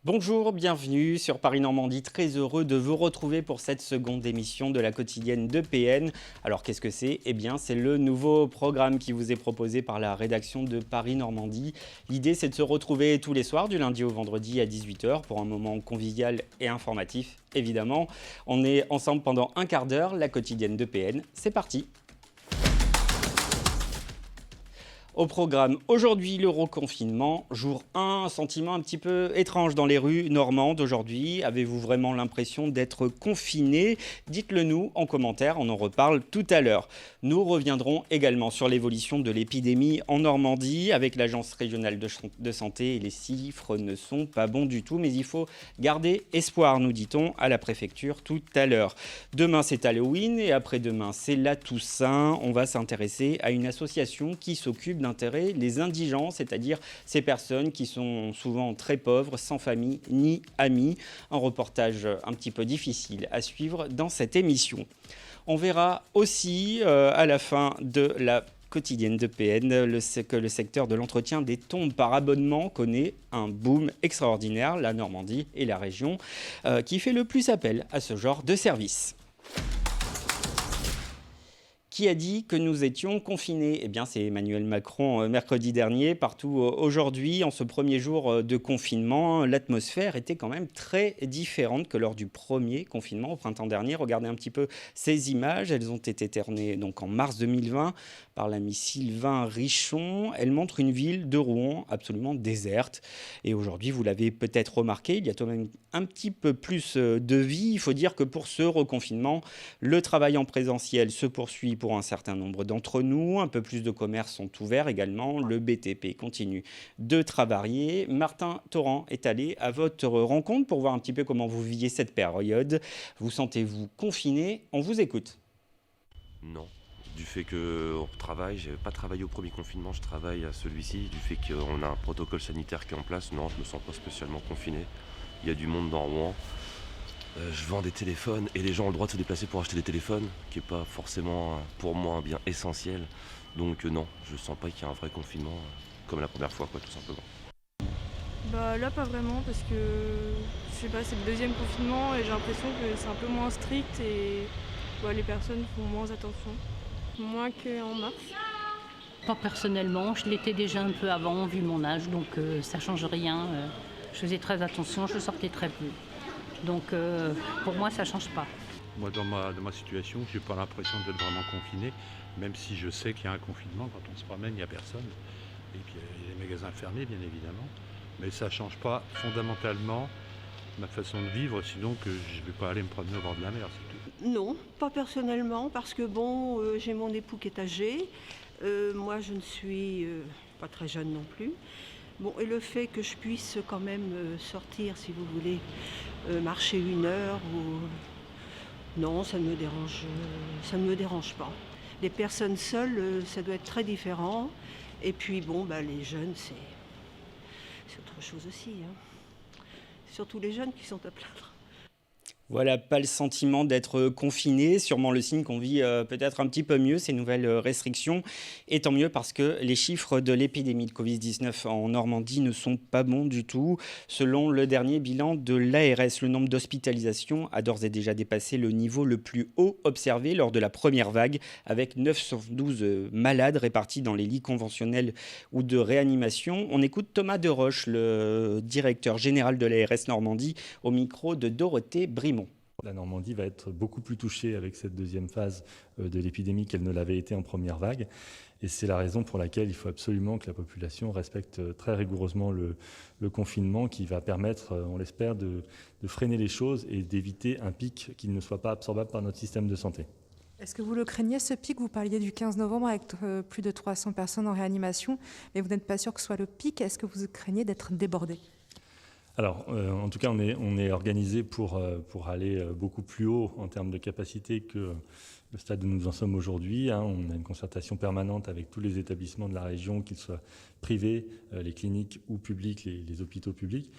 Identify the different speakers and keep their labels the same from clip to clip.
Speaker 1: Bonjour, bienvenue sur Paris Normandie. Très heureux de vous retrouver pour cette seconde émission de la quotidienne de PN. Alors qu'est-ce que c'est? Eh bien, c'est le nouveau programme qui vous est proposé par la rédaction de Paris Normandie. L'idée, c'est de se retrouver tous les soirs, du lundi au vendredi à 18 h, pour un moment convivial et informatif. Évidemment, on est ensemble pendant un quart d'heure. La quotidienne de PN, c'est parti. Au programme, aujourd'hui, le reconfinement. Jour 1, sentiment un petit peu étrange dans les rues normandes aujourd'hui. Avez-vous vraiment l'impression d'être confiné? Dites-le nous en commentaire, on en reparle tout à l'heure. Nous reviendrons également sur l'évolution de l'épidémie en Normandie avec l'Agence régionale de santé. Les chiffres ne sont pas bons du tout, mais il faut garder espoir, nous dit-on à la préfecture tout à l'heure. Demain, c'est Halloween et après-demain, c'est la Toussaint. On va s'intéresser à une association qui s'occupe d'intérêt les indigents, c'est-à-dire ces personnes qui sont souvent très pauvres, sans famille ni amis. Un reportage un petit peu difficile à suivre dans cette émission. On verra aussi à la fin de la quotidienne de PN que le secteur de l'entretien des tombes par abonnement connaît un boom extraordinaire, la Normandie et la région qui fait le plus appel à ce genre de service. Qui a dit que nous étions confinés? Eh bien, c'est Emmanuel Macron mercredi dernier. Partout aujourd'hui, en ce premier jour de confinement, l'atmosphère était quand même très différente que lors du premier confinement au printemps dernier. Regardez un petit peu ces images. Elles ont été tournées donc en mars 2020 par l'ami Sylvain Richoun. Elles montrent une ville de Rouen absolument déserte. Et aujourd'hui, vous l'avez peut-être remarqué, il y a quand même un petit peu plus de vie. Il faut dire que pour ce reconfinement, le travail en présentiel se poursuit pour un certain nombre d'entre nous. Un peu plus de commerces sont ouverts également. Le BTP continue de travailler. Martin Torrent est allé à votre rencontre pour voir un petit peu comment vous viviez cette période. Vous sentez-vous confiné? On vous écoute.
Speaker 2: Non. Du fait qu'on travaille, j'ai pas travaillé au premier confinement, je travaille à celui-ci. Du fait qu'on a un protocole sanitaire qui est en place, non, je me sens pas spécialement confiné. Il y a du monde dans Rouen. Je vends des téléphones et les gens ont le droit de se déplacer pour acheter des téléphones, qui n'est pas forcément pour moi un bien essentiel. Donc non, je sens pas qu'il y a un vrai confinement comme la première fois, quoi, tout simplement.
Speaker 3: Bah là pas vraiment parce que je sais pas, c'est le deuxième confinement et j'ai l'impression que c'est un peu moins strict et les personnes font moins attention. Moins qu'en mars.
Speaker 4: Pas personnellement, je l'étais déjà un peu avant vu mon âge, donc ça change rien. Je faisais très attention, je sortais très peu. Donc pour moi ça change pas.
Speaker 5: Moi dans ma situation, j'ai pas l'impression d'être vraiment confiné, même si je sais qu'il y a un confinement, quand on se promène, il n'y a personne. Et puis il y a les magasins fermés bien évidemment. Mais ça ne change pas fondamentalement ma façon de vivre, sinon que je ne vais pas aller me promener au bord de la mer, c'est tout.
Speaker 6: Non, pas personnellement, parce que j'ai mon époux qui est âgé. Moi, je ne suis pas très jeune non plus. Bon, et le fait que je puisse quand même sortir, si vous voulez, marcher 1 heure, non, ça ne me dérange pas. Les personnes seules, ça doit être très différent. Et puis les jeunes, c'est autre chose aussi, hein. Surtout les jeunes qui sont à plaindre.
Speaker 1: Voilà, pas le sentiment d'être confiné, sûrement le signe qu'on vit peut-être un petit peu mieux ces nouvelles restrictions. Et tant mieux parce que les chiffres de l'épidémie de Covid-19 en Normandie ne sont pas bons du tout. Selon le dernier bilan de l'ARS, le nombre d'hospitalisations a d'ores et déjà dépassé le niveau le plus haut observé lors de la première vague, avec 912 malades répartis dans les lits conventionnels ou de réanimation. On écoute Thomas Deroche, le directeur général de l'ARS Normandie, au micro de Dorothée Brimont.
Speaker 7: La Normandie va être beaucoup plus touchée avec cette deuxième phase de l'épidémie qu'elle ne l'avait été en première vague. Et c'est la raison pour laquelle il faut absolument que la population respecte très rigoureusement le confinement qui va permettre, on l'espère, de freiner les choses et d'éviter un pic qui ne soit pas absorbable par notre système de santé.
Speaker 8: Est-ce que vous le craignez, ce pic? Vous parliez du 15 novembre avec plus de 300 personnes en réanimation, mais vous n'êtes pas sûr que ce soit le pic. Est-ce que vous craignez d'être débordé?
Speaker 7: Alors, en tout cas, on est organisé pour aller beaucoup plus haut en termes de capacité que le stade où nous en sommes aujourd'hui. On a une concertation permanente avec tous les établissements de la région, qu'ils soient privés, les cliniques ou publics, les hôpitaux publics,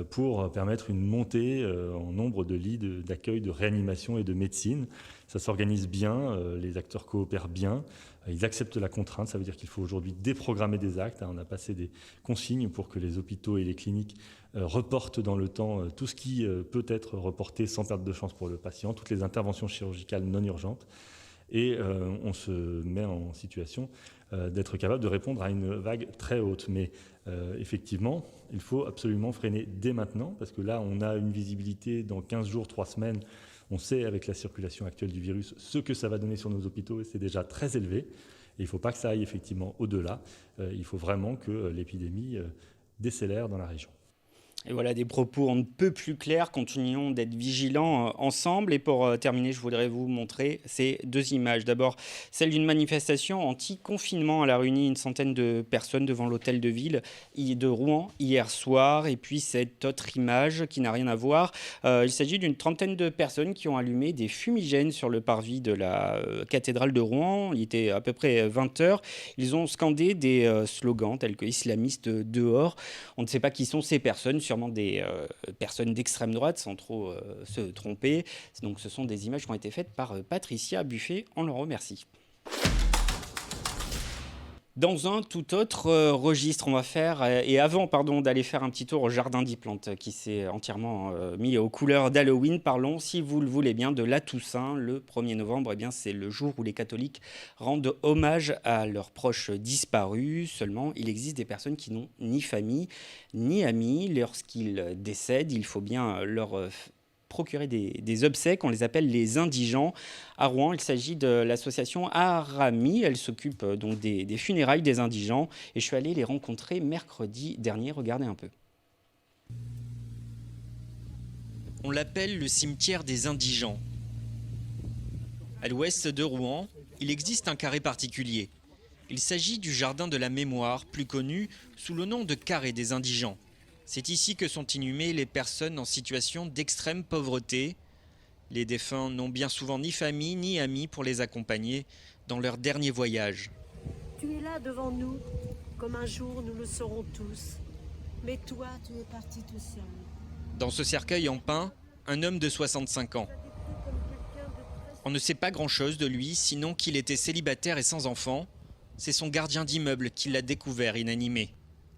Speaker 7: pour permettre une montée en nombre de lits d'accueil, de réanimation et de médecine. Ça s'organise bien, les acteurs coopèrent bien, ils acceptent la contrainte, ça veut dire qu'il faut aujourd'hui déprogrammer des actes. On a passé des consignes pour que les hôpitaux et les cliniques reportent dans le temps tout ce qui peut être reporté sans perte de chance pour le patient, toutes les interventions chirurgicales non urgentes. Et on se met en situation d'être capable de répondre à une vague très haute. Mais effectivement, il faut absolument freiner dès maintenant, parce que là, on a une visibilité dans 15 jours, 3 semaines. On sait, avec la circulation actuelle du virus, ce que ça va donner sur nos hôpitaux, et c'est déjà très élevé. Et il ne faut pas que ça aille effectivement au-delà. Il faut vraiment que l'épidémie décélère dans la région.
Speaker 1: Et voilà des propos on ne peut plus clairs. Continuons d'être vigilants ensemble. Et pour terminer, je voudrais vous montrer ces deux images. D'abord, celle d'une manifestation anti-confinement. Elle a réuni une centaine de personnes devant l'hôtel de ville de Rouen hier soir. Et puis cette autre image qui n'a rien à voir. Il s'agit d'une trentaine de personnes qui ont allumé des fumigènes sur le parvis de la cathédrale de Rouen. Il était à peu près 20h. Ils ont scandé des slogans tels que « islamistes dehors ». On ne sait pas qui sont ces personnes, sûrement des personnes d'extrême droite, sans trop se tromper. Donc ce sont des images qui ont été faites par Patricia Buffet. On le remercie. Dans un tout autre registre, on va faire, et avant d'aller faire un petit tour au jardin d'Yplantes qui s'est entièrement mis aux couleurs d'Halloween, parlons, si vous le voulez bien, de la Toussaint. Le 1er novembre, c'est le jour où les catholiques rendent hommage à leurs proches disparus. Seulement, il existe des personnes qui n'ont ni famille ni amis. Lorsqu'ils décèdent, il faut bien leur procurer des obsèques, on les appelle les indigents. À Rouen, il s'agit de l'association Arami, elle s'occupe donc des funérailles des indigents et je suis allé les rencontrer mercredi dernier, regardez un peu. On l'appelle le cimetière des indigents. À l'ouest de Rouen, il existe un carré particulier. Il s'agit du jardin de la mémoire, plus connu sous le nom de carré des indigents. C'est ici que sont inhumées les personnes en situation d'extrême pauvreté. Les défunts n'ont bien souvent ni famille ni amis pour les accompagner dans leur dernier voyage.
Speaker 9: Tu es là devant nous, comme un jour nous le serons tous. Mais toi, tu es parti tout seul.
Speaker 1: Dans ce cercueil en pin, un homme de 65 ans. On ne sait pas grand-chose de lui, sinon qu'il était célibataire et sans enfant. C'est son gardien d'immeuble qui l'a découvert inanimé.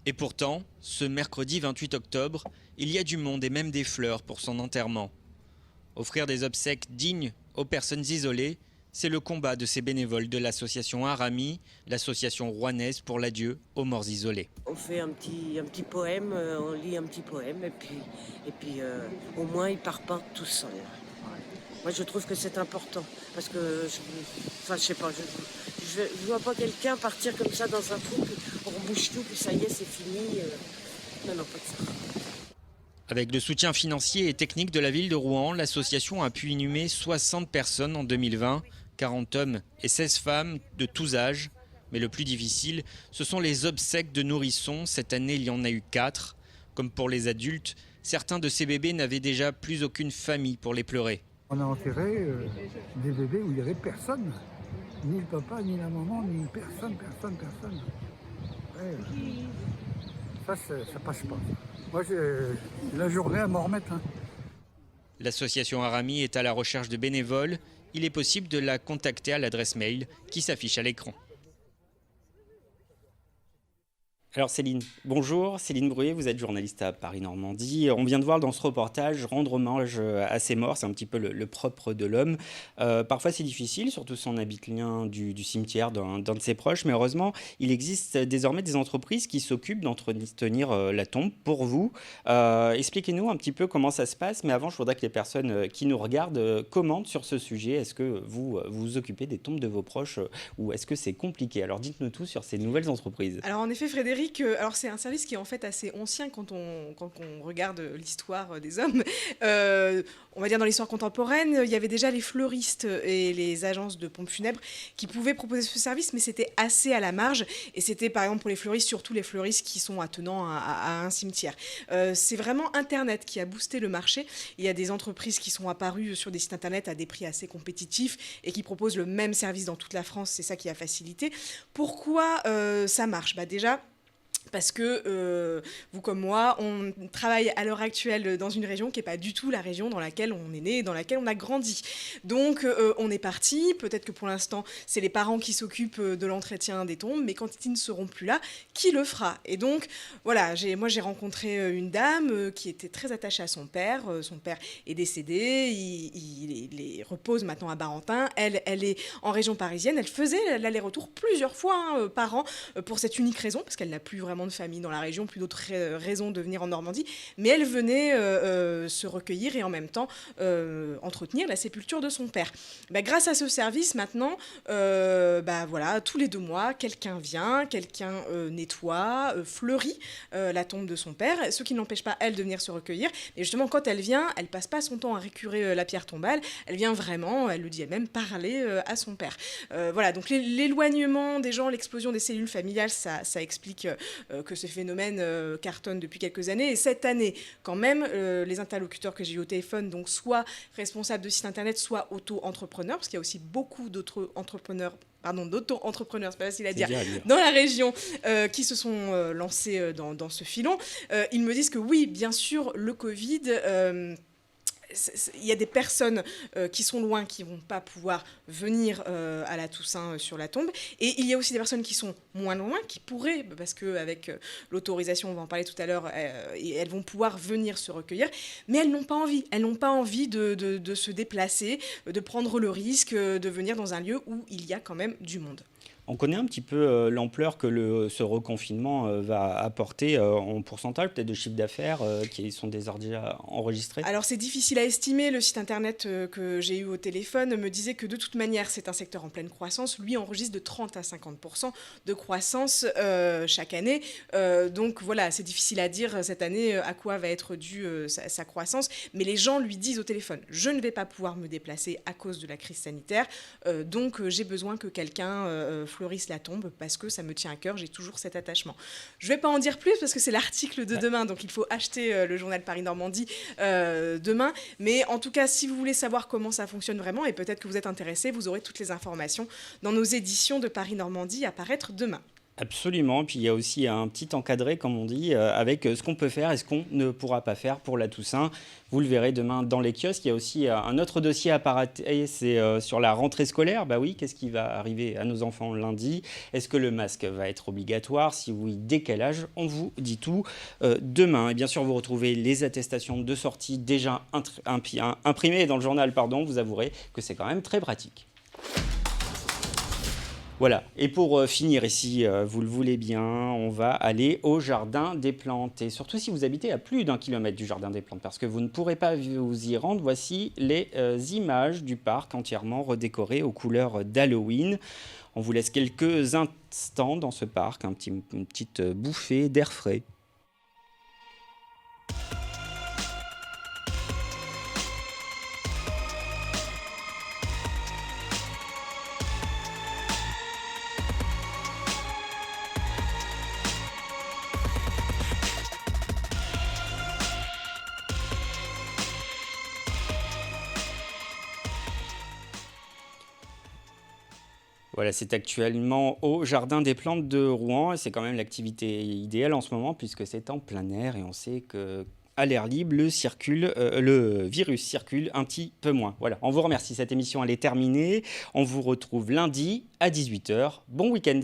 Speaker 1: Et pourtant, ce mercredi 28 octobre, il y a du monde et même des fleurs pour son enterrement. Offrir des obsèques dignes aux personnes isolées, c'est le combat de ces bénévoles de l'association Arami, l'association rouennaise pour l'adieu aux morts isolés.
Speaker 9: On fait un petit poème, on lit un petit poème et puis au moins il part pas tout seul. Moi je trouve que c'est important parce que je sais pas, je vois pas quelqu'un partir comme ça dans un trou, puis on rebouche tout, puis ça y est, c'est fini. Non, pas de ça.
Speaker 1: Avec le soutien financier et technique de la ville de Rouen, l'association a pu inhumer 60 personnes en 2020, 40 hommes et 16 femmes de tous âges. Mais le plus difficile, ce sont les obsèques de nourrissons. Cette année, il y en a eu 4. Comme pour les adultes, certains de ces bébés n'avaient déjà plus aucune famille pour les pleurer.
Speaker 10: On a enterré des bébés où il n'y avait personne. Ni le papa, ni la maman, ni personne. Ouais, ça passe pas. Moi, j'ai la journée à m'en remettre.
Speaker 1: L'association Arami est à la recherche de bénévoles. Il est possible de la contacter à l'adresse mail qui s'affiche à l'écran. Alors Céline, bonjour. Céline Bruet, vous êtes journaliste à Paris-Normandie. On vient de voir dans ce reportage rendre hommage à ces morts, c'est un petit peu le propre de l'homme. Parfois c'est difficile, surtout si on habite loin du cimetière d'un de ses proches, mais heureusement il existe désormais des entreprises qui s'occupent d'entretenir la tombe pour vous. Expliquez-nous un petit peu comment ça se passe, mais avant je voudrais que les personnes qui nous regardent commentent sur ce sujet. Est-ce que vous vous occupez des tombes de vos proches ou est-ce que c'est compliqué? Alors dites-nous tout sur ces nouvelles entreprises.
Speaker 11: Alors en effet Frédéric, Eric, alors c'est un service qui est en fait assez ancien quand on regarde l'histoire des hommes. On va dire dans l'histoire contemporaine, il y avait déjà les fleuristes et les agences de pompes funèbres qui pouvaient proposer ce service, mais c'était assez à la marge. Et c'était par exemple pour les fleuristes, surtout les fleuristes qui sont attenants à un cimetière. C'est vraiment Internet qui a boosté le marché. Il y a des entreprises qui sont apparues sur des sites Internet à des prix assez compétitifs et qui proposent le même service dans toute la France. C'est ça qui a facilité. Pourquoi ça marche ? Déjà, parce que vous comme moi, on travaille à l'heure actuelle dans une région qui n'est pas du tout la région dans laquelle on est né et dans laquelle on a grandi. Donc on est parti, peut-être que pour l'instant c'est les parents qui s'occupent de l'entretien des tombes, mais quand ils ne seront plus là, qui le fera ? Et donc voilà, moi j'ai rencontré une dame qui était très attachée à son père. Son père est décédé, il repose maintenant à Barentin. Elle est en région parisienne, elle faisait l'aller-retour plusieurs fois par an pour cette unique raison, parce qu'elle n'a plus vraiment de famille dans la région, plus d'autres raisons de venir en Normandie, mais elle venait se recueillir et en même temps entretenir la sépulture de son père. Grâce à ce service, maintenant, voilà, tous les 2 mois, quelqu'un vient, quelqu'un nettoie, fleurit la tombe de son père, ce qui n'empêche pas elle de venir se recueillir. Et justement, quand elle vient, elle passe pas son temps à récurer la pierre tombale, elle vient vraiment, elle le dit elle-même, parler à son père. Voilà, donc l'éloignement des gens, l'explosion des cellules familiales, ça explique que ce phénomène cartonne depuis quelques années. Et cette année, quand même, les interlocuteurs que j'ai eu au téléphone, donc soit responsables de sites internet, soit auto-entrepreneurs, parce qu'il y a aussi beaucoup d'autres d'auto-entrepreneurs, c'est pas facile à dire, dans la région, qui se sont lancés dans ce filon. Ils me disent que oui, bien sûr, le Covid... il y a des personnes qui sont loin, qui ne vont pas pouvoir venir à la Toussaint sur la tombe. Et il y a aussi des personnes qui sont moins loin, qui pourraient, parce qu'avec l'autorisation, on va en parler tout à l'heure, elles vont pouvoir venir se recueillir. Mais elles n'ont pas envie. Elles n'ont pas envie de se déplacer, de prendre le risque de venir dans un lieu où il y a quand même du monde.
Speaker 1: On connaît un petit peu l'ampleur que ce reconfinement va apporter en pourcentage, peut-être de chiffre d'affaires qui sont déjà enregistrés.
Speaker 11: Alors c'est difficile à estimer. Le site internet que j'ai eu au téléphone me disait que de toute manière c'est un secteur en pleine croissance. Lui enregistre de 30 à 50% de croissance chaque année. Donc voilà, c'est difficile à dire cette année à quoi va être due sa croissance. Mais les gens lui disent au téléphone, je ne vais pas pouvoir me déplacer à cause de la crise sanitaire. Donc j'ai besoin que quelqu'un fleurisse la tombe parce que ça me tient à cœur, j'ai toujours cet attachement. Je ne vais pas en dire plus parce que c'est l'article de demain, donc il faut acheter le journal Paris-Normandie demain. Mais en tout cas, si vous voulez savoir comment ça fonctionne vraiment, et peut-être que vous êtes intéressé, vous aurez toutes les informations dans nos éditions de Paris-Normandie à paraître demain.
Speaker 1: Absolument, puis il y a aussi un petit encadré, comme on dit, avec ce qu'on peut faire et ce qu'on ne pourra pas faire pour la Toussaint. Vous le verrez demain dans les kiosques. Il y a aussi un autre dossier à parater, c'est sur la rentrée scolaire. Bah oui, qu'est-ce qui va arriver à nos enfants lundi ? Est-ce que le masque va être obligatoire ? Si oui, dès quel âge ? On vous dit tout demain. Et bien sûr, vous retrouvez les attestations de sortie déjà imprimées dans le journal, vous avouerez que c'est quand même très pratique. Voilà, et pour finir ici, vous le voulez bien, on va aller au Jardin des Plantes. Et surtout si vous habitez à plus d'1 kilomètre du Jardin des Plantes, parce que vous ne pourrez pas vous y rendre, voici les images du parc entièrement redécoré aux couleurs d'Halloween. On vous laisse quelques instants dans ce parc, une petite bouffée d'air frais. Voilà, c'est actuellement au Jardin des Plantes de Rouen et c'est quand même l'activité idéale en ce moment puisque c'est en plein air et on sait qu'à l'air libre, le virus circule un petit peu moins. Voilà, on vous remercie. Cette émission, elle est terminée. On vous retrouve lundi à 18h. Bon week-end.